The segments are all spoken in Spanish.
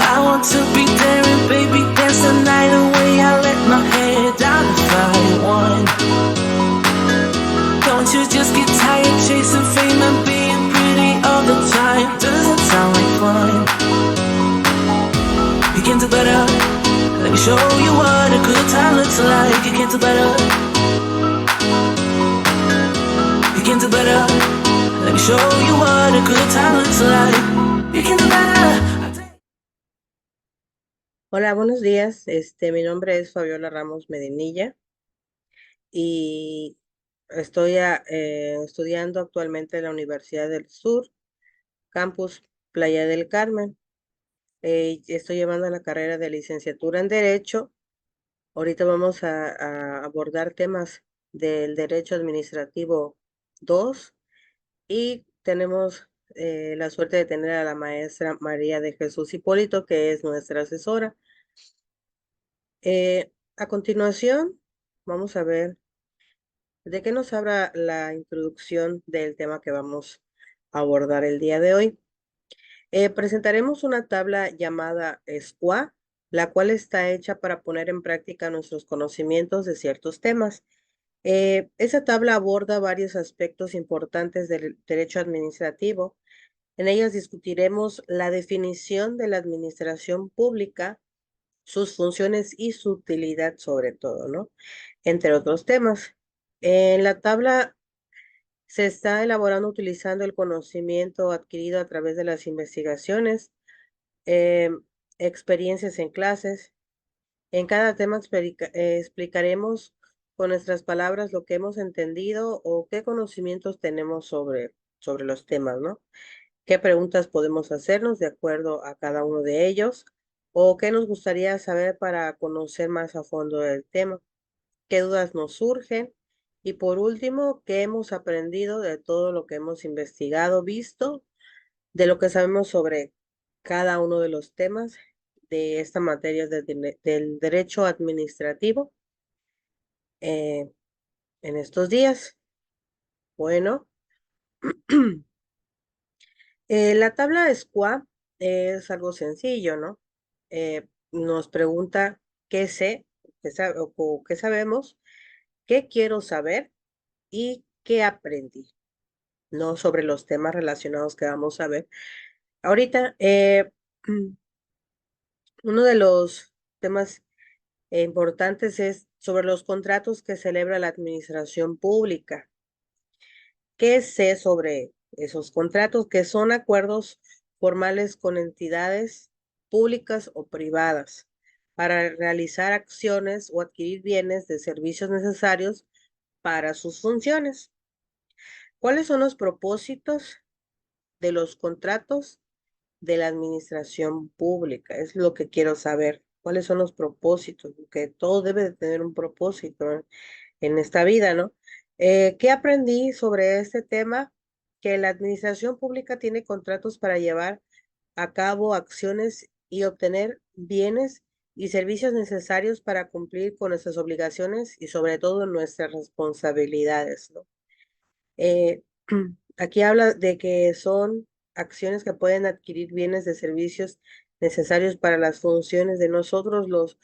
I want to be there and baby dance the night away. I let my hair down if I want. Don't you just get tired chasing fame and being pretty all the time? Doesn't sound like fun. You can do better. Let me show you what a good time looks like. You can do better. You can do better. Let me show you what a good time looks like. You can do better. Hola, buenos días. Mi nombre es Fabiola Ramos Medinilla y estoy estudiando actualmente en la Universidad del Sur, campus Playa del Carmen. Estoy llevando la carrera de licenciatura en Derecho. Ahorita vamos a abordar temas del Derecho Administrativo 2 y tenemos la suerte de tener a la maestra María de Jesús Hipólito, que es nuestra asesora. A continuación, vamos a ver de qué nos habla la introducción del tema que vamos a abordar el día de hoy. Presentaremos una tabla llamada SQUA, la cual está hecha para poner en práctica nuestros conocimientos de ciertos temas. Esa tabla aborda varios aspectos importantes del derecho administrativo. En ellas discutiremos la definición de la administración pública, sus funciones y su utilidad sobre todo, ¿no? Entre otros temas. En la tabla se está elaborando utilizando el conocimiento adquirido a través de las investigaciones, eh, experiencias en clases. En cada tema explicaremos con nuestras palabras lo que hemos entendido o qué conocimientos tenemos sobre los temas, ¿no? ¿Qué preguntas podemos hacernos de acuerdo a cada uno de ellos? ¿O qué nos gustaría saber para conocer más a fondo el tema? ¿Qué dudas nos surgen? Y por último, ¿qué hemos aprendido de todo lo que hemos investigado, visto, de lo que sabemos sobre cada uno de los temas de esta materia del derecho administrativo en estos días? Bueno, la tabla SQUA es algo sencillo, ¿no? Nos pregunta qué sé, o qué sabemos, qué quiero saber y qué aprendí, ¿no? Sobre los temas relacionados que vamos a ver. Ahorita, uno de los temas importantes es sobre los contratos que celebra la administración pública. ¿Qué sé sobre esos contratos? Que son acuerdos formales con entidades públicas o privadas para realizar acciones o adquirir bienes de servicios necesarios para sus funciones. ¿Cuáles son los propósitos de los contratos de la administración pública? Es lo que quiero saber. ¿Cuáles son los propósitos? Porque todo debe de tener un propósito en esta vida, ¿no? ¿Qué aprendí sobre este tema? Que la administración pública tiene contratos para llevar a cabo acciones y obtener bienes y servicios necesarios para cumplir con nuestras obligaciones y sobre todo nuestras responsabilidades, ¿no? Eh, Aquí habla de que son acciones que pueden adquirir bienes de servicios necesarios para las funciones de nosotros, los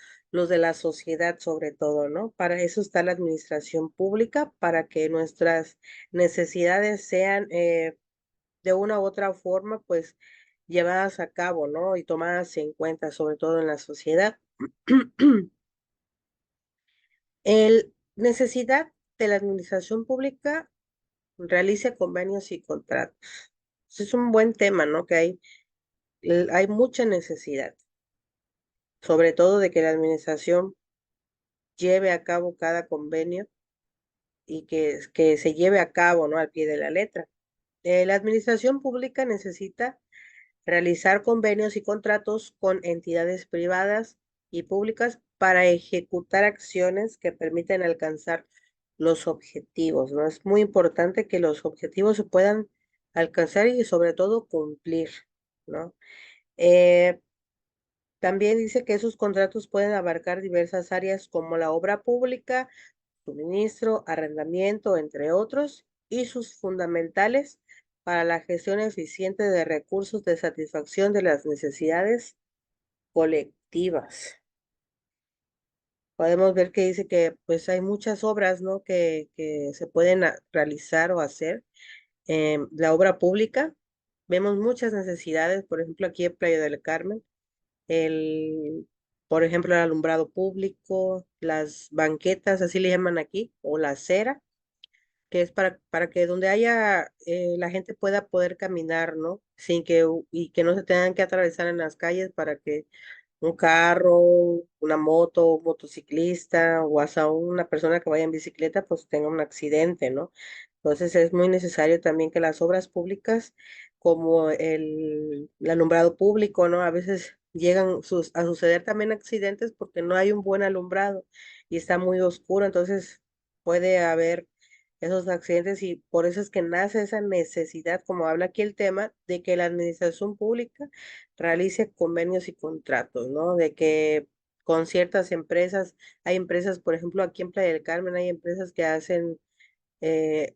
de la sociedad sobre todo, ¿no? Para eso está la administración pública, para que nuestras necesidades sean de una u otra forma, pues, llevadas a cabo, ¿no? Y tomadas en cuenta, sobre todo en la sociedad. El necesidad de la administración pública realice convenios y contratos. Es un buen tema, ¿no? Que hay mucha necesidad, sobre todo de que la administración lleve a cabo cada convenio y que se lleve a cabo, ¿no? Al pie de la letra. La administración pública necesita realizar convenios y contratos con entidades privadas y públicas para ejecutar acciones que permiten alcanzar los objetivos, ¿no? Es muy importante que los objetivos se puedan alcanzar y sobre todo cumplir, ¿no? Eh, También dice que esos contratos pueden abarcar diversas áreas como la obra pública, suministro, arrendamiento, entre otros, y sus fundamentales para la gestión eficiente de recursos de satisfacción de las necesidades colectivas. Podemos ver que dice que pues hay muchas obras, ¿no? que se pueden realizar o hacer. La obra pública, vemos muchas necesidades, por ejemplo, aquí en Playa del Carmen, el, por ejemplo, el alumbrado público, las banquetas, así le llaman aquí, o la acera, que es para que donde haya, la gente pueda poder caminar, ¿no? Y que no se tengan que atravesar en las calles para que un carro, una moto, un motociclista o hasta una persona que vaya en bicicleta, pues tenga un accidente, ¿no? Entonces es muy necesario también que las obras públicas, como el alumbrado público, ¿no? A veces llegan a suceder también accidentes porque no hay un buen alumbrado y está muy oscuro, entonces puede haber esos accidentes y por eso es que nace esa necesidad, como habla aquí el tema, de que la administración pública realice convenios y contratos, ¿no? De que con ciertas empresas, hay empresas, por ejemplo, aquí en Playa del Carmen hay empresas que hacen eh,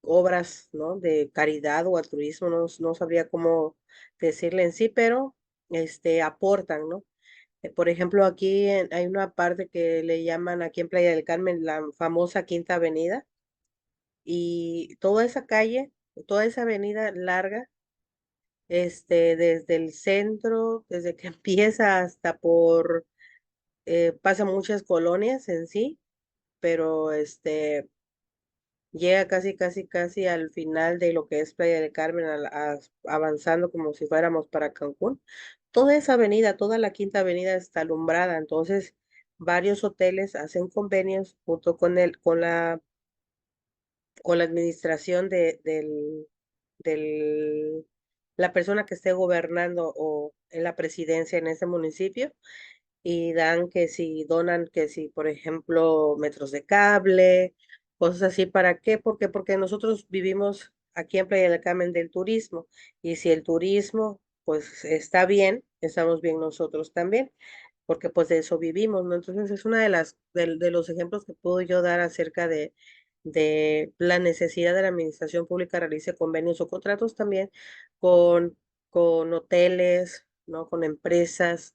obras, ¿no? De caridad o altruismo, no sabría cómo decirle en sí, pero aportan, ¿no? Por ejemplo, aquí hay una parte que le llaman aquí en Playa del Carmen la famosa Quinta Avenida y toda esa calle, toda esa avenida larga, desde el centro, desde que empieza hasta pasa muchas colonias en sí, pero llega casi al final de lo que es Playa del Carmen, avanzando como si fuéramos para Cancún. Toda esa avenida, toda la Quinta Avenida está alumbrada, entonces varios hoteles hacen convenios junto con la administración del la persona que esté gobernando o en la presidencia en ese municipio y dan que si donan que si por ejemplo metros de cable, cosas así. ¿Para qué? Porque nosotros vivimos aquí en Playa del Carmen del turismo y si el turismo pues está bien, estamos bien nosotros también, porque pues de eso vivimos, ¿no? Entonces es una de los ejemplos que puedo yo dar acerca de la necesidad de la administración pública realice convenios o contratos también con, con hoteles, ¿no? Con empresas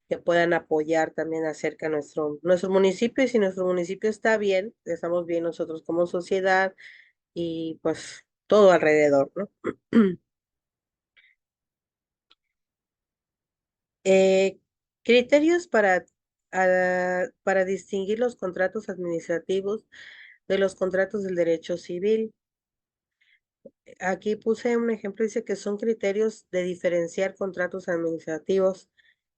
que puedan apoyar también acerca de nuestro municipio y si nuestro municipio está bien, estamos bien nosotros como sociedad y pues todo alrededor, ¿no? Eh, criterios para distinguir los contratos administrativos de los contratos del derecho civil. Aquí puse un ejemplo, dice que son criterios de diferenciar contratos administrativos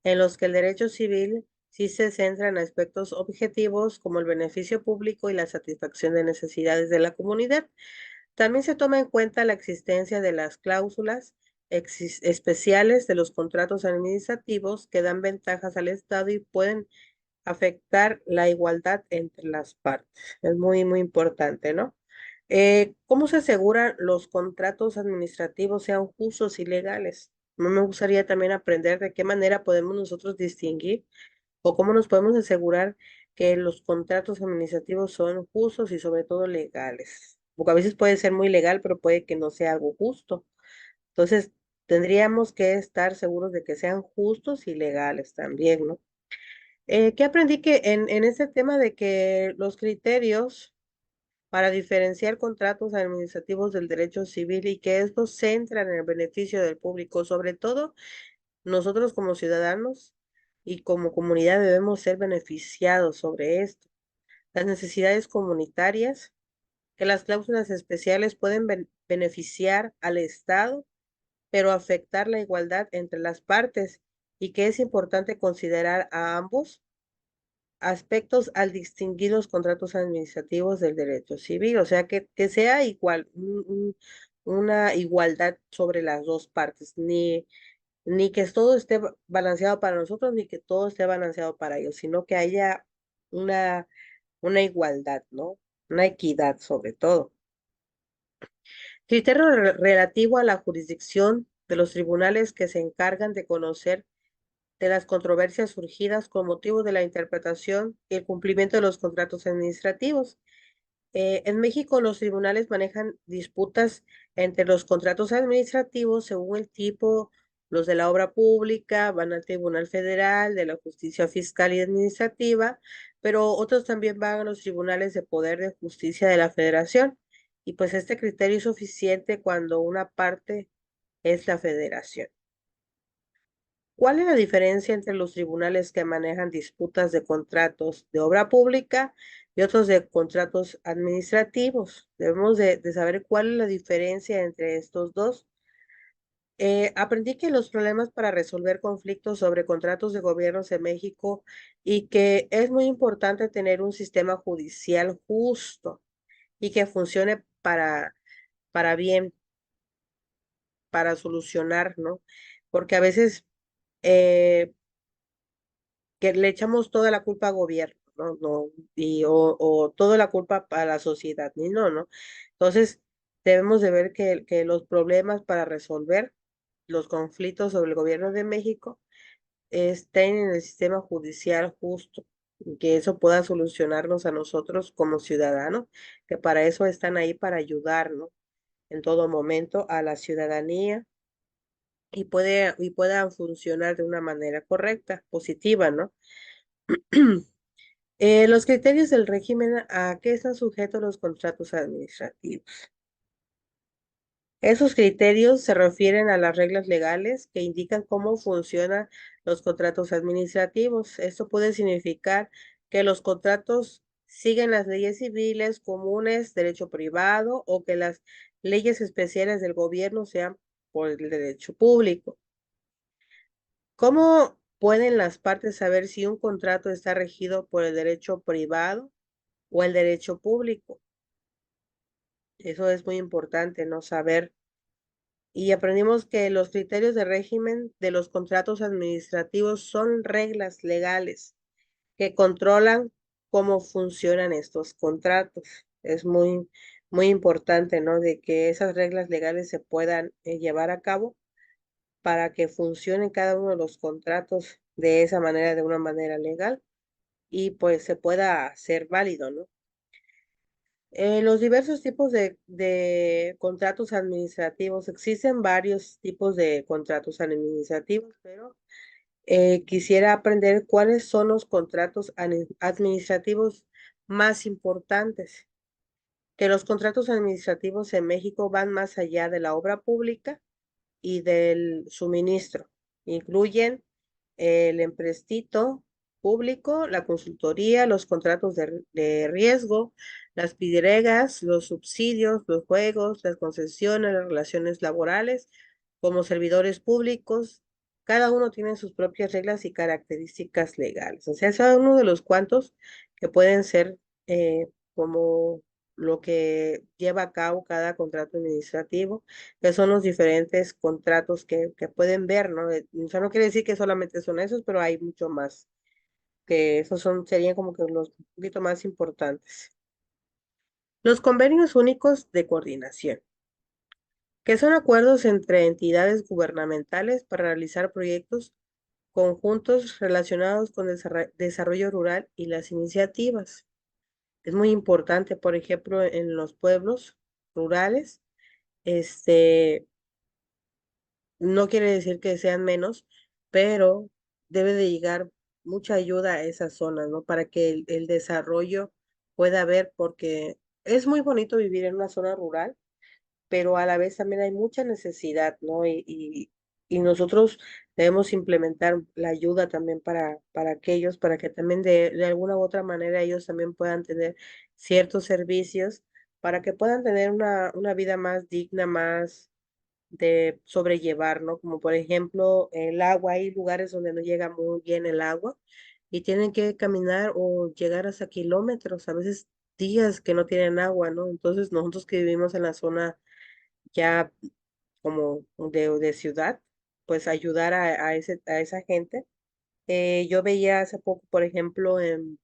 en los que el derecho civil sí se centra en aspectos objetivos como el beneficio público y la satisfacción de necesidades de la comunidad. También se toma en cuenta la existencia de las cláusulas especiales de los contratos administrativos que dan ventajas al Estado y pueden afectar la igualdad entre las partes. Es muy, muy importante, ¿no? ¿Cómo se aseguran los contratos administrativos sean justos y legales? Me gustaría también aprender de qué manera podemos nosotros distinguir o cómo nos podemos asegurar que los contratos administrativos son justos y sobre todo legales. Porque a veces puede ser muy legal, pero puede que no sea algo justo. Entonces, tendríamos que estar seguros de que sean justos y legales también, ¿no? ¿Qué aprendí que en ese tema de que los criterios para diferenciar contratos administrativos del derecho civil y que estos centran en el beneficio del público, sobre todo nosotros como ciudadanos y como comunidad debemos ser beneficiados sobre esto? Las necesidades comunitarias, que las cláusulas especiales pueden beneficiar al Estado, pero afectar la igualdad entre las partes y que es importante considerar a ambos aspectos al distinguir los contratos administrativos del derecho civil, o sea, que sea igual, una igualdad sobre las dos partes, ni que todo esté balanceado para nosotros, ni que todo esté balanceado para ellos, sino que haya una, una igualdad, ¿no? Una equidad sobre todo. Criterio relativo a la jurisdicción de los tribunales que se encargan de conocer de las controversias surgidas con motivo de la interpretación y el cumplimiento de los contratos administrativos. En México, los tribunales manejan disputas entre los contratos administrativos según el tipo Los de la obra pública van al Tribunal Federal de la Justicia Fiscal y Administrativa, pero otros también van a los tribunales de poder de justicia de la Federación. Y pues este criterio es suficiente cuando una parte es la Federación. ¿Cuál es la diferencia entre los tribunales que manejan disputas de contratos de obra pública y otros de contratos administrativos? Debemos de saber cuál es la diferencia entre estos dos. Aprendí que los problemas para resolver conflictos sobre contratos de gobiernos en México y que es muy importante tener un sistema judicial justo y que funcione para bien, para solucionar, ¿no? Porque a veces eh, que le echamos toda la culpa al gobierno, ¿no? No, o toda la culpa a la sociedad, ni no, ¿no? Entonces, debemos de ver que los problemas para resolver los conflictos sobre el gobierno de México estén en el sistema judicial justo, y que eso pueda solucionarnos a nosotros como ciudadanos, que para eso están ahí para ayudarnos en todo momento a la ciudadanía y puedan funcionar de una manera correcta, positiva, ¿no? Los criterios del régimen a qué están sujetos los contratos administrativos. Esos criterios se refieren a las reglas legales que indican cómo funcionan los contratos administrativos. Esto puede significar que los contratos siguen las leyes civiles comunes, derecho privado o que las leyes especiales del gobierno sean por el derecho público. ¿Cómo pueden las partes saber si un contrato está regido por el derecho privado o el derecho público? Eso es muy importante, ¿no? Saber. Y aprendimos que los criterios de régimen de los contratos administrativos son reglas legales que controlan cómo funcionan estos contratos. Es muy importante, ¿no? De que esas reglas legales se puedan llevar a cabo para que funcione cada uno de los contratos de esa manera, de una manera legal y pues se pueda hacer válido, ¿no? Los diversos tipos de contratos administrativos, existen varios tipos de contratos administrativos, pero quisiera aprender cuáles son los contratos administrativos más importantes, que los contratos administrativos en México van más allá de la obra pública y del suministro. Incluyen el empréstito público, la consultoría, los contratos de riesgo, las pideregas, los subsidios, los juegos, las concesiones, las relaciones laborales, como servidores públicos. Cada uno tiene sus propias reglas y características legales. O sea, es uno de los cuantos que pueden ser como lo que lleva a cabo cada contrato administrativo, que son los diferentes contratos que pueden ver, ¿no? O sea, no quiere decir que solamente son esos, pero hay mucho más, que esos serían como que los un poquito más importantes. Los convenios únicos de coordinación, que son acuerdos entre entidades gubernamentales para realizar proyectos conjuntos relacionados con el desarrollo rural y las iniciativas. Es muy importante, por ejemplo, en los pueblos rurales, este, no quiere decir que sean menos, pero debe de llegar mucha ayuda a esas zonas, ¿no? Para que el desarrollo pueda haber, porque es muy bonito vivir en una zona rural, pero a la vez también hay mucha necesidad, ¿no? Y nosotros debemos implementar la ayuda también para aquellos, para que también de alguna u otra manera ellos también puedan tener ciertos servicios, para que puedan tener una vida más digna, más de sobrellevar, ¿no? Como por ejemplo el agua, hay lugares donde no llega muy bien el agua y tienen que caminar o llegar hasta kilómetros, a veces días que no tienen agua, ¿no? Entonces nosotros que vivimos en la zona ya como de ciudad, pues ayudar a esa gente. Yo veía hace poco, por ejemplo, en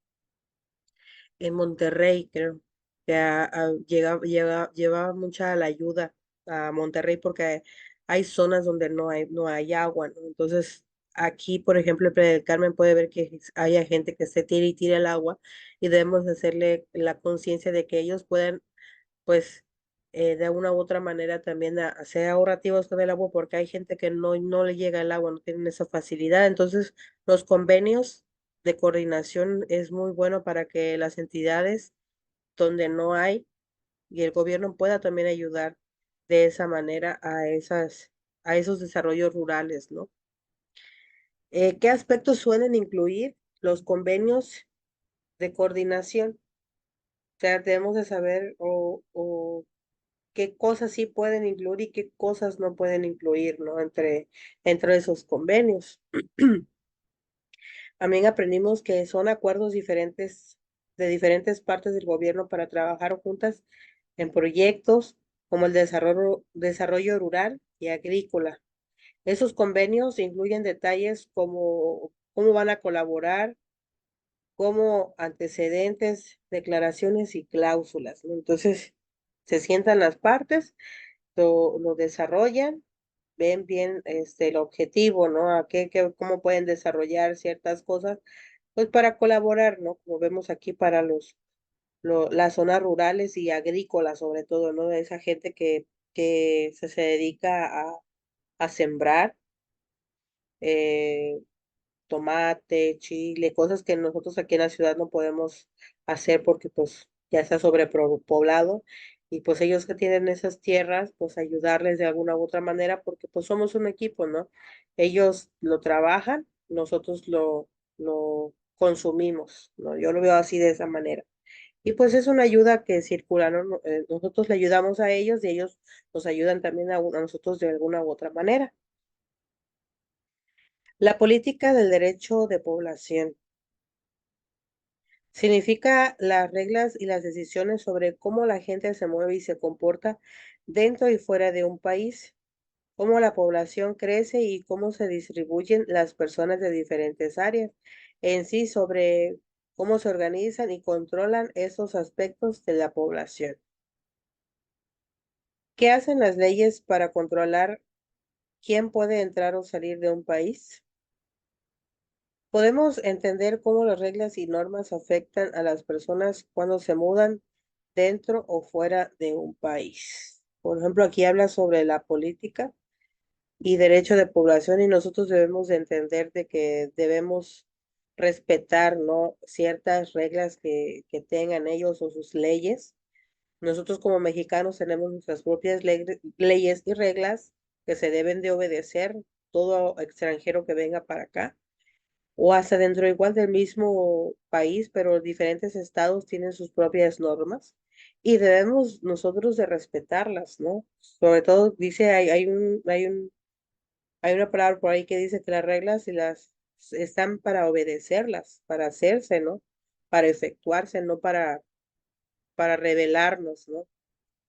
Monterrey, creo, que llevaba mucha la ayuda a Monterrey porque hay zonas donde no hay agua, ¿no? Entonces, aquí, por ejemplo, en Playa del Carmen puede ver que haya gente que se tira y tira el agua y debemos hacerle la conciencia de que ellos pueden, pues, de una u otra manera también a ser ahorrativos con el agua, porque hay gente que no le llega el agua, no tienen esa facilidad. Entonces, los convenios de coordinación es muy bueno para que las entidades donde no hay y el gobierno pueda también ayudar de esa manera a esos desarrollos rurales, ¿no? ¿Qué aspectos suelen incluir los convenios de coordinación? O sea, debemos de saber o qué cosas sí pueden incluir y qué cosas no pueden incluir, ¿no? Entre esos convenios. También aprendimos que son acuerdos diferentes de diferentes partes del gobierno para trabajar juntas en proyectos como el desarrollo rural y agrícola. Esos convenios incluyen detalles como cómo van a colaborar, como antecedentes, declaraciones y cláusulas, ¿no? Entonces, se sientan las partes, lo desarrollan, ven bien el objetivo, ¿no? Cómo pueden desarrollar ciertas cosas, pues para colaborar, ¿no? Como vemos aquí para las zonas rurales y agrícolas, sobre todo, ¿no? De esa gente que se dedica a sembrar eh, tomate, chile, cosas que nosotros aquí en la ciudad no podemos hacer porque pues ya está sobrepoblado y pues ellos que tienen esas tierras, pues ayudarles de alguna u otra manera porque pues somos un equipo, ¿no? Ellos lo trabajan, nosotros lo consumimos, ¿no? Yo lo veo así de esa manera. Y pues es una ayuda que circula, ¿no? Nosotros le ayudamos a ellos y ellos nos ayudan también a nosotros de alguna u otra manera. La política del derecho de población. Significa las reglas y las decisiones sobre cómo la gente se mueve y se comporta dentro y fuera de un país, cómo la población crece y cómo se distribuyen las personas de diferentes áreas, en sí sobre cómo se organizan y controlan esos aspectos de la población. ¿Qué hacen las leyes para controlar quién puede entrar o salir de un país? Podemos entender cómo las reglas y normas afectan a las personas cuando se mudan dentro o fuera de un país. Por ejemplo, aquí habla sobre la política y derecho de población y nosotros debemos de entender de que debemos respetar, ¿no? Ciertas reglas que tengan ellos o sus leyes. Nosotros como mexicanos tenemos nuestras propias leyes y reglas que se deben de obedecer todo extranjero que venga para acá o hasta dentro igual del mismo país, pero diferentes estados tienen sus propias normas y debemos nosotros de respetarlas, ¿no? Sobre todo dice, hay una palabra por ahí que dice que las reglas y las están para obedecerlas, para hacerse, ¿no? Para efectuarse, no para rebelarnos, ¿no?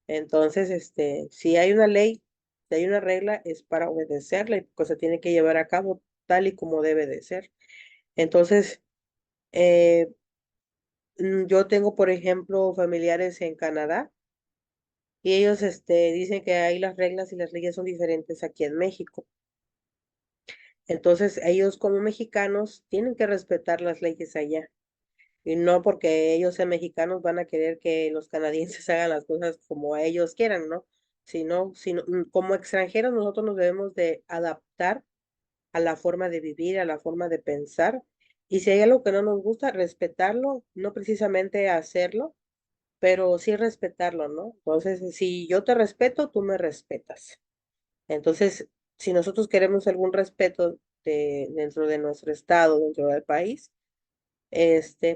Entonces, si hay una ley, si hay una regla, es para obedecerla y pues se tiene que llevar a cabo tal y como debe de ser. Entonces, eh, yo tengo, por ejemplo, familiares en Canadá y ellos dicen que ahí las reglas y las leyes son diferentes aquí en México. Entonces, ellos como mexicanos tienen que respetar las leyes allá. Y no porque ellos sean mexicanos van a querer que los canadienses hagan las cosas como ellos quieran, ¿no? Sino como extranjeros nosotros nos debemos de adaptar a la forma de vivir, a la forma de pensar. Y si hay algo que no nos gusta, respetarlo, no precisamente hacerlo, pero sí respetarlo, ¿no? Entonces, si yo te respeto, tú me respetas. Entonces, si nosotros queremos algún respeto dentro de nuestro estado, dentro del país,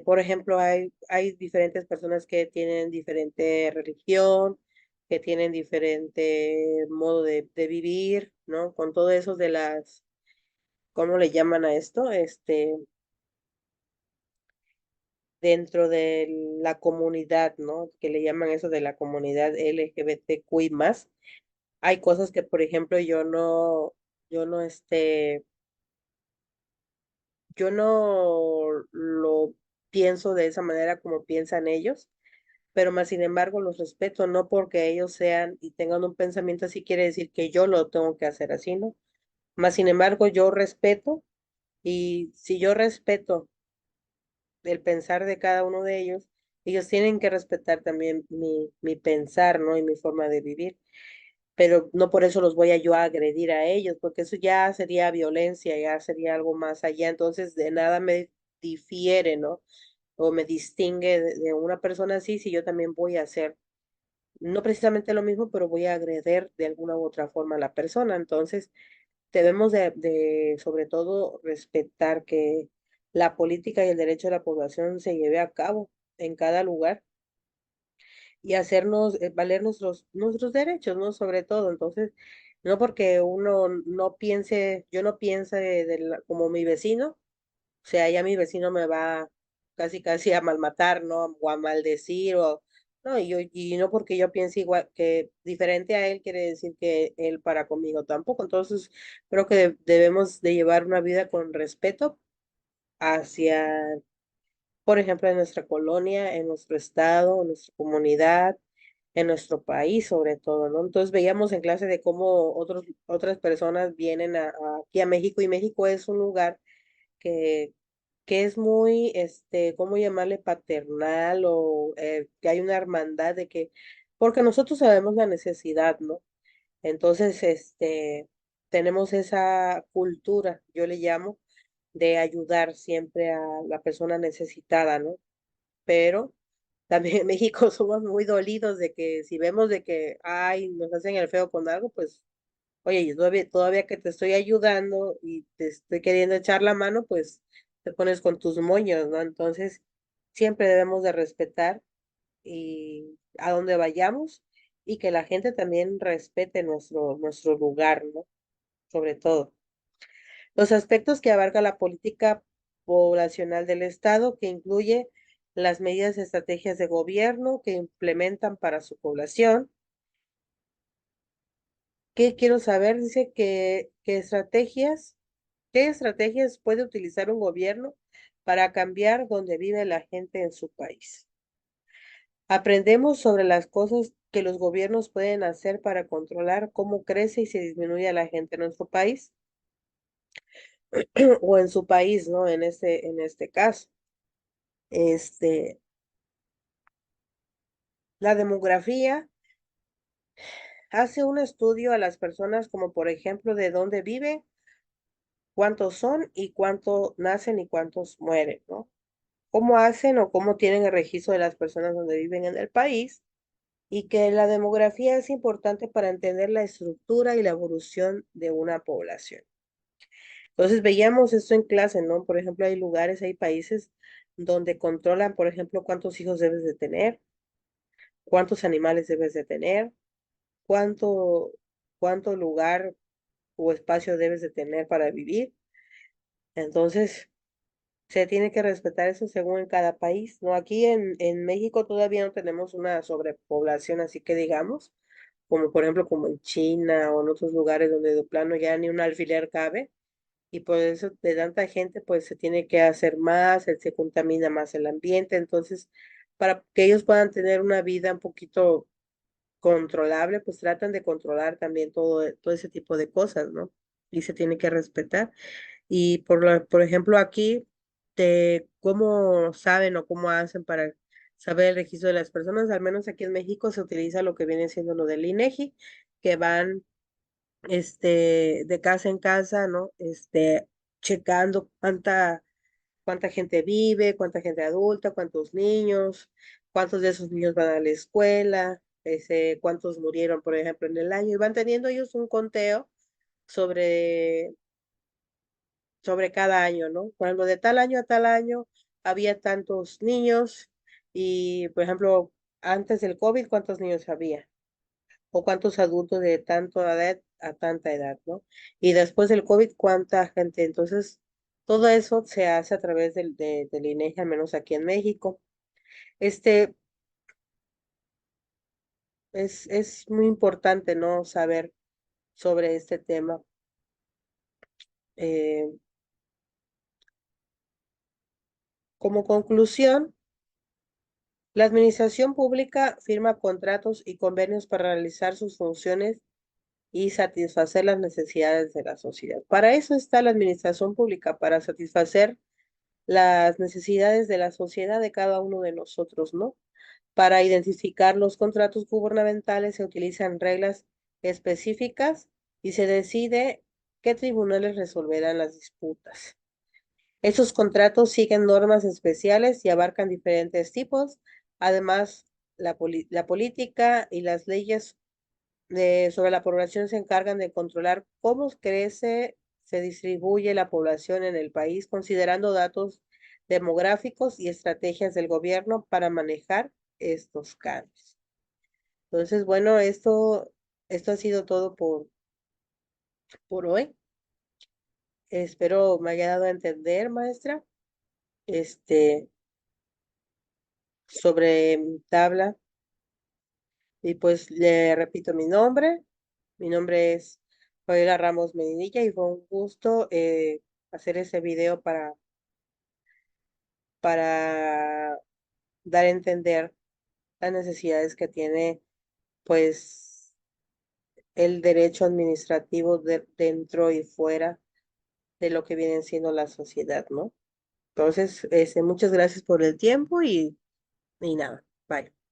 por ejemplo, hay diferentes personas que tienen diferente religión, que tienen diferente modo de vivir, ¿no? Con todo eso de ¿cómo le llaman a esto? Dentro de la comunidad, ¿no? Que le llaman eso de la comunidad LGBTQI+. Hay cosas que, por ejemplo, yo no, yo no lo pienso de esa manera como piensan ellos, pero más sin embargo los respeto, no porque ellos sean y tengan un pensamiento así quiere decir que yo lo tengo que hacer así, ¿no? Más sin embargo yo respeto y si yo respeto el pensar de cada uno de ellos, Ellos tienen que respetar también mi pensar, ¿no? Y mi forma de vivir, pero no por eso los voy a yo a agredir a ellos, porque eso ya sería violencia, ya sería algo más allá, entonces de nada me difiere, ¿no? O me distingue de una persona así si yo también voy a hacer, no precisamente lo mismo, pero voy a agredir de alguna u otra forma a la persona. Entonces, debemos de sobre todo respetar que la política y el derecho de la población se lleve a cabo en cada lugar y hacernos valer nuestros derechos, ¿no? Sobre todo, entonces, no porque uno no piense, yo no piense como mi vecino, o sea, ya mi vecino me va casi casi a malmatar, ¿no? O a maldecir, o no, y no porque yo piense igual que diferente a él quiere decir que él para conmigo tampoco. Entonces, creo que debemos de llevar una vida con respeto hacia, por ejemplo, en nuestra colonia, en nuestro estado, en nuestra comunidad, en nuestro país sobre todo, ¿no? Entonces veíamos en clase de cómo otras personas vienen aquí a México, y México es un lugar que, que es muy, ¿cómo llamarle? Paternal, o que hay una hermandad de que, porque nosotros sabemos la necesidad, ¿no? Entonces, tenemos esa cultura, yo le llamo, de ayudar siempre a la persona necesitada, ¿no? Pero también en México somos muy dolidos de que si vemos de que, ay, nos hacen el feo con algo, pues, oye, yo todavía que te estoy ayudando y te estoy queriendo echar la mano, pues te pones con tus moños, ¿no? Entonces, siempre debemos de respetar y a donde vayamos, y que la gente también respete nuestro lugar, ¿no? Sobre todo. Los aspectos que abarca la política poblacional del Estado, que incluye las medidas y estrategias de gobierno que implementan para su población. ¿Qué quiero saber? Dice ¿qué estrategias puede utilizar un gobierno para cambiar donde vive la gente en su país? Aprendemos sobre las cosas que los gobiernos pueden hacer para controlar cómo crece y se disminuye la gente en nuestro país o en su país, ¿no? En este caso. Este, la demografía hace un estudio a las personas como por ejemplo de dónde viven, cuántos son y cuántos nacen y cuántos mueren, ¿no? Cómo hacen o cómo tienen el registro de las personas donde viven en el país, y que la demografía es importante para entender la estructura y la evolución de una población. Entonces veíamos esto en clase, ¿no? Por ejemplo, hay lugares, hay países donde controlan, por ejemplo, cuántos hijos debes de tener, cuántos animales debes de tener, cuánto, cuánto lugar o espacio debes de tener para vivir. Entonces, se tiene que respetar eso según en cada país, ¿no? Aquí en México todavía no tenemos una sobrepoblación, así que digamos, como por ejemplo como en China o en otros lugares donde de plano ya ni un alfiler cabe, y por eso de tanta gente pues se tiene que hacer más, se contamina más el ambiente. Entonces, para que ellos puedan tener una vida un poquito controlable, pues tratan de controlar también todo ese tipo de cosas, ¿no? Y se tiene que respetar. Y por ejemplo, aquí, de cómo saben o cómo hacen para saber el registro de las personas, al menos aquí en México se utiliza lo que viene siendo lo del INEGI, que van, de casa en casa, ¿no? Checando cuánta gente vive, cuánta gente adulta, cuántos niños, cuántos de esos niños van a la escuela, cuántos murieron, por ejemplo, en el año, y van teniendo ellos un conteo sobre, sobre cada año, ¿no? Por ejemplo, de tal año a tal año había tantos niños, y, por ejemplo, antes del COVID, ¿cuántos niños había? O cuántos adultos de tanta edad a tanta edad, ¿no? Y después del COVID, ¿cuánta gente? Entonces, todo eso se hace a través del INEGI, al menos aquí en México. Este, es muy importante, ¿no? Saber sobre este tema. Eh, Como conclusión, la administración pública firma contratos y convenios para realizar sus funciones y satisfacer las necesidades de la sociedad. Para eso está la administración pública, para satisfacer las necesidades de la sociedad de cada uno de nosotros, ¿no? Para identificar los contratos gubernamentales se utilizan reglas específicas y se decide qué tribunales resolverán las disputas. Estos contratos siguen normas especiales y abarcan diferentes tipos. Además, la política y las leyes sobre la población se encargan de controlar cómo crece, se distribuye la población en el país, considerando datos demográficos y estrategias del gobierno para manejar estos cambios. Entonces, bueno, esto ha sido todo por hoy. Espero me haya dado a entender, maestra, este, sobre mi tabla. Y pues le repito mi nombre. Mi nombre es Joela Ramos Medinilla y fue un gusto hacer ese video para dar a entender las necesidades que tiene pues el derecho administrativo dentro y fuera de lo que viene siendo la sociedad, ¿no? Entonces, muchas gracias por el tiempo y nada, bye.